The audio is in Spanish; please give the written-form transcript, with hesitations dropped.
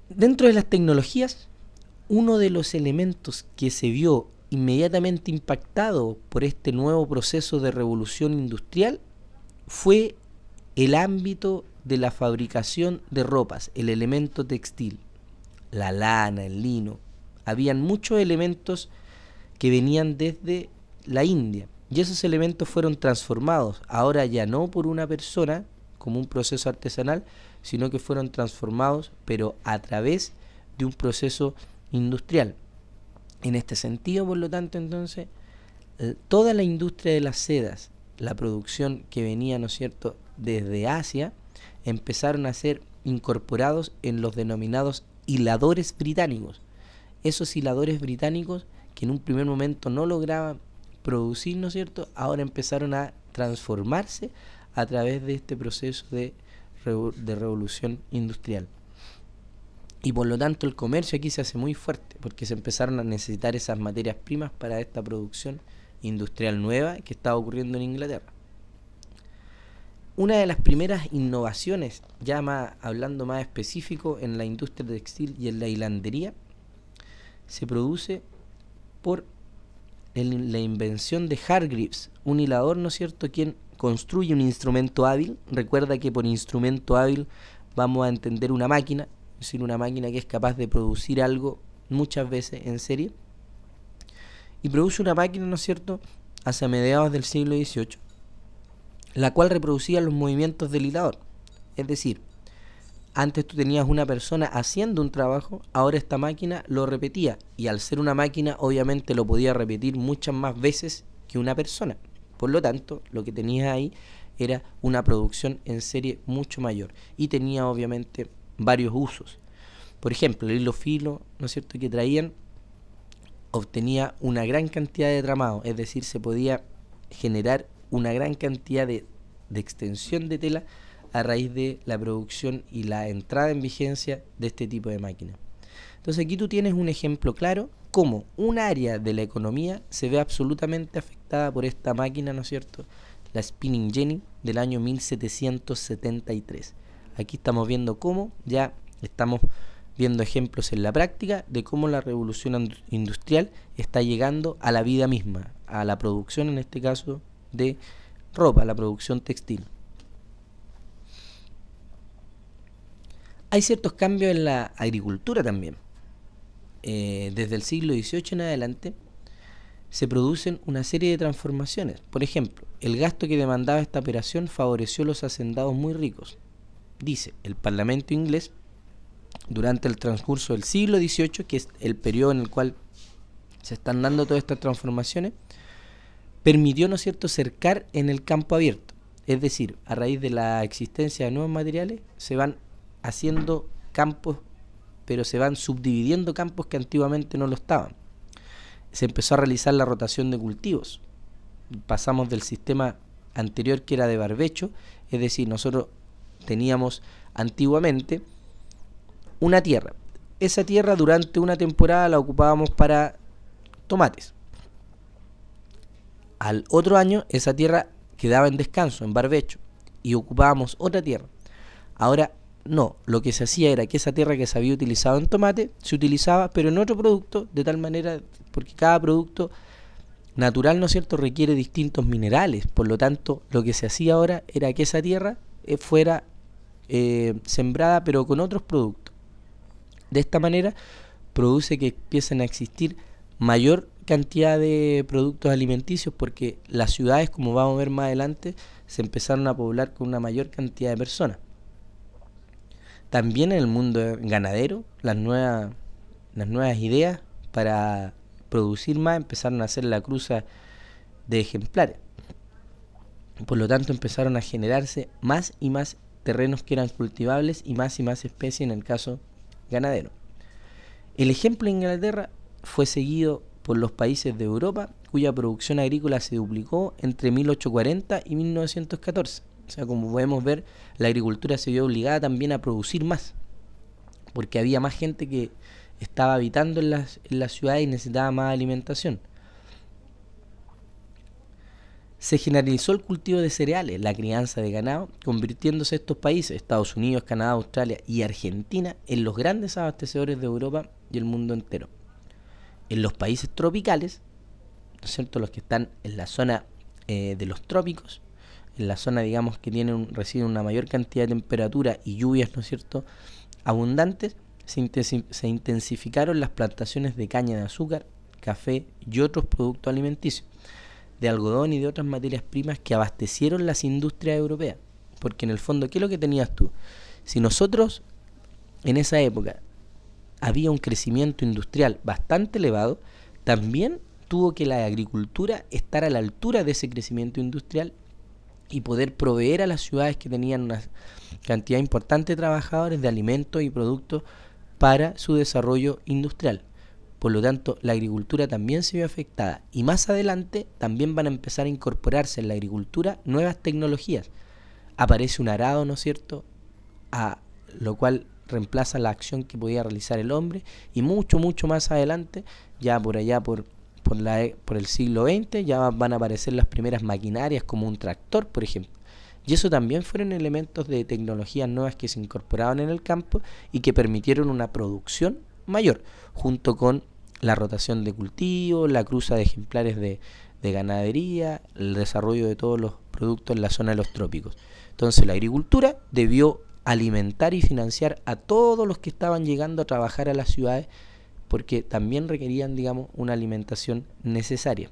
Dentro de las tecnologías, uno de los elementos que se vio inmediatamente impactado por este nuevo proceso de revolución industrial fue el ámbito de la fabricación de ropas, el elemento textil, la lana, el lino. Habían muchos elementos que venían desde la India y esos elementos fueron transformados, ahora ya no por una persona como un proceso artesanal, sino que fueron transformados pero a través de un proceso industrial. En este sentido, por lo tanto, entonces, toda la industria de las sedas, la producción que venía, ¿no es cierto?, desde Asia, empezaron a ser incorporados en los denominados hiladores británicos. Esos hiladores británicos que en un primer momento no lograban producir, ¿no es cierto?, ahora empezaron a transformarse a través de este proceso de revolución industrial. Y por lo tanto el comercio aquí se hace muy fuerte, porque se empezaron a necesitar esas materias primas para esta producción industrial nueva que estaba ocurriendo en Inglaterra. Una de las primeras innovaciones, ya más, hablando más específico en la industria textil y en la hilandería, se produce por la invención de Hargreaves, un hilador, ¿no es cierto?, quien construye un instrumento hábil. Recuerda que por instrumento hábil vamos a entender una máquina, es decir, una máquina que es capaz de producir algo muchas veces en serie. Y produce una máquina, ¿no es cierto?, hacia mediados del siglo XVIII, la cual reproducía los movimientos del hilador. Es decir, antes tú tenías una persona haciendo un trabajo, ahora esta máquina lo repetía. Y al ser una máquina, obviamente lo podía repetir muchas más veces que una persona. Por lo tanto, lo que tenías ahí era una producción en serie mucho mayor. Y tenía obviamente varios usos. Por ejemplo, el hilo filo, ¿no es cierto?, que traían, obtenía una gran cantidad de tramado. Es decir, se podía generar una gran cantidad de extensión de tela a raíz de la producción y la entrada en vigencia de este tipo de máquinas. Entonces aquí tú tienes un ejemplo claro cómo un área de la economía se ve absolutamente afectada por esta máquina, ¿no es cierto?, la spinning jenny del año 1773. Aquí estamos viendo cómo ya estamos viendo ejemplos en la práctica de cómo la revolución industrial está llegando a la vida misma, a la producción, en este caso, de ropa, la producción textil. Hay ciertos cambios en la agricultura también. Desde el siglo XVIII en adelante se producen una serie de transformaciones. Por ejemplo, el gasto que demandaba esta operación favoreció a los hacendados muy ricos. Dice el Parlamento inglés, durante el transcurso del siglo XVIII, que es el periodo en el cual se están dando todas estas transformaciones, permitió, ¿no es cierto?, cercar en el campo abierto. Es decir, a raíz de la existencia de nuevos materiales, se van haciendo campos, pero se van subdividiendo campos que antiguamente no lo estaban. Se empezó a realizar la rotación de cultivos. Pasamos del sistema anterior, que era de barbecho, es decir, nosotros teníamos antiguamente una tierra. Esa tierra durante una temporada la ocupábamos para tomates. Al otro año esa tierra quedaba en descanso, en barbecho, y ocupábamos otra tierra. Ahora no, lo que se hacía era que esa tierra que se había utilizado en tomate se utilizaba pero en otro producto, de tal manera, porque cada producto natural, ¿no es cierto?, requiere distintos minerales. Por lo tanto, lo que se hacía ahora era que esa tierra fuera sembrada pero con otros productos. De esta manera produce que empiecen a existir mayor cantidad de productos alimenticios, porque las ciudades, como vamos a ver más adelante, se empezaron a poblar con una mayor cantidad de personas. También en el mundo ganadero, las nuevas ideas para producir más empezaron a hacer la cruza de ejemplares. Por lo tanto, empezaron a generarse más y más terrenos que eran cultivables y más especies en el caso ganadero. El ejemplo en Inglaterra fue seguido por los países de Europa, cuya producción agrícola se duplicó entre 1840 y 1914. O sea, como podemos ver, la agricultura se vio obligada también a producir más, porque había más gente que estaba habitando en las ciudades y necesitaba más alimentación. se generalizó el cultivo de cereales, la crianza de ganado, convirtiéndose estos países, Estados Unidos, Canadá, Australia y Argentina, en los grandes abastecedores de Europa y el mundo entero. En los países tropicales, ¿no es cierto?, los que están en la zona de los trópicos, en la zona, digamos, que reciben una mayor cantidad de temperatura y lluvias, ¿no es cierto?, abundantes, se intensificaron las plantaciones de caña de azúcar, café y otros productos alimenticios, de algodón y de otras materias primas que abastecieron las industrias europeas. Porque en el fondo, ¿qué es lo que tenías tú? Si nosotros en esa época había un crecimiento industrial bastante elevado, también tuvo que la agricultura estar a la altura de ese crecimiento industrial y poder proveer a las ciudades que tenían una cantidad importante de trabajadores de alimentos y productos para su desarrollo industrial. Por lo tanto, la agricultura también se vio afectada y más adelante también van a empezar a incorporarse en la agricultura nuevas tecnologías. Aparece un arado, ¿no es cierto?, a lo cual reemplaza la acción que podía realizar el hombre, y mucho más adelante, ya por allá por el siglo XX, ya van a aparecer las primeras maquinarias como un tractor, por ejemplo. Y eso también fueron elementos de tecnologías nuevas que se incorporaban en el campo y que permitieron una producción mayor, junto con la rotación de cultivos, la cruza de ejemplares de ganadería, el desarrollo de todos los productos en la zona de los trópicos. Entonces la agricultura debió alimentar y financiar a todos los que estaban llegando a trabajar a las ciudades, porque también requerían, digamos, una alimentación necesaria.